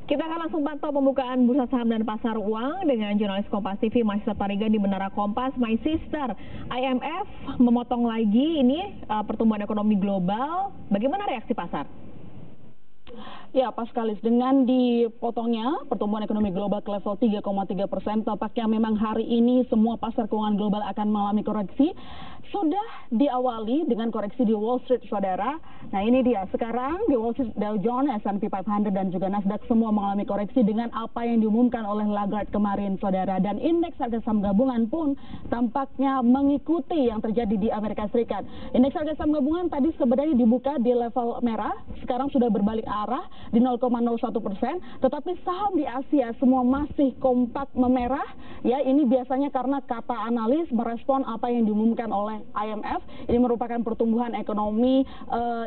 Kita akan langsung pantau pembukaan bursa saham dan pasar uang dengan jurnalis Kompas TV Mahisa Tarigan di Menara Kompas. My Sister, IMF memotong lagi ini pertumbuhan ekonomi global. Bagaimana reaksi pasar? Ya, pas sekali dengan dipotongnya pertumbuhan ekonomi global ke level 3,3%, tampaknya memang hari ini semua pasar keuangan global akan mengalami koreksi. Sudah diawali dengan koreksi di Wall Street, saudara. Nah, ini dia. Sekarang di Wall Street, Dow Jones, S&P 500 dan juga Nasdaq semua mengalami koreksi dengan apa yang diumumkan oleh Lagarde kemarin, saudara. Dan indeks harga saham gabungan pun tampaknya mengikuti yang terjadi di Amerika Serikat. Indeks harga saham gabungan tadi sebenarnya dibuka di level merah, sekarang sudah berbalik arah di 0,01%, tetapi saham di Asia semua masih kompak memerah. Ya, ini biasanya karena kata analis merespon apa yang diumumkan oleh IMF. Ini merupakan pertumbuhan ekonomi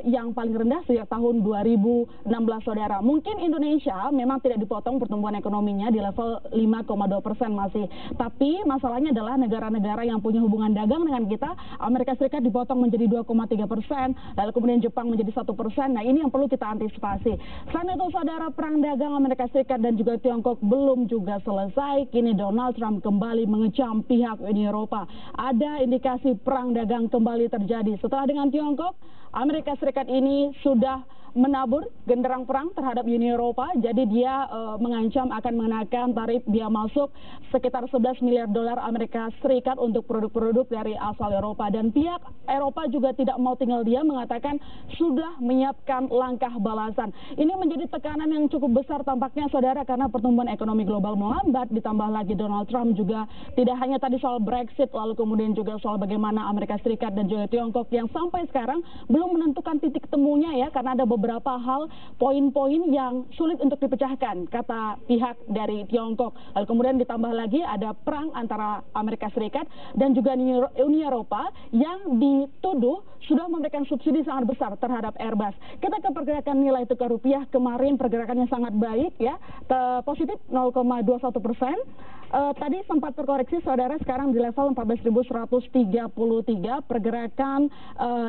yang paling rendah sejak tahun 2016, saudara. Mungkin Indonesia memang tidak dipotong pertumbuhan ekonominya di level 5,2% masih. Tapi masalahnya adalah negara-negara yang punya hubungan dagang dengan kita, Amerika Serikat dipotong menjadi 2,3%, lalu kemudian Jepang menjadi 1%. Nah, ini yang perlu kita antisipasi. Selain itu, saudara, perang dagang Amerika Serikat dan juga Tiongkok belum juga selesai. Kini Donald Trump kembali mengecam pihak Uni Eropa. Ada indikasi perang dagang kembali terjadi. Setelah dengan Tiongkok, Amerika Serikat ini sudah menabur genderang perang terhadap Uni Eropa. Jadi dia mengancam akan mengenakan tarif biaya masuk sekitar 11 miliar dolar Amerika Serikat untuk produk-produk dari asal Eropa. Dan pihak Eropa juga tidak mau tinggal diam, mengatakan sudah menyiapkan langkah balasan. Ini menjadi tekanan yang cukup besar tampaknya, saudara, karena pertumbuhan ekonomi global melambat, ditambah lagi Donald Trump juga tidak hanya tadi soal Brexit, lalu kemudian juga soal bagaimana Amerika Serikat dan juga Tiongkok yang sampai sekarang belum menentukan titik temunya, ya, karena ada beberapa hal, poin-poin yang sulit untuk dipecahkan, kata pihak dari Tiongkok. Lalu kemudian ditambah lagi ada perang antara Amerika Serikat dan juga Uni Eropa yang dituduh sudah memberikan subsidi sangat besar terhadap Airbus. Kita ke pergerakan nilai tukar rupiah, kemarin pergerakannya sangat baik, ya, positif 0,21%. Tadi sempat terkoreksi, saudara, sekarang di level 14.133. Pergerakan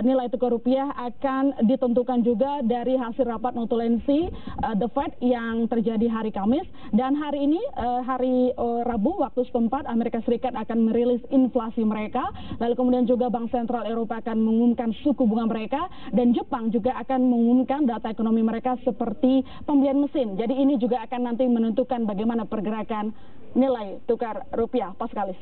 nilai tukar rupiah akan ditentukan juga dari hasil rapat notulensi The Fed yang terjadi hari Kamis. Dan hari ini, hari Rabu waktu setempat, Amerika Serikat akan merilis inflasi mereka. Lalu kemudian juga Bank Sentral Eropa akan mengumumkan suku bunga mereka. Dan Jepang juga akan mengumumkan data ekonomi mereka seperti pembelian mesin. Jadi ini juga akan nanti menentukan bagaimana pergerakan nilai tukar rupiah. Pas kalis.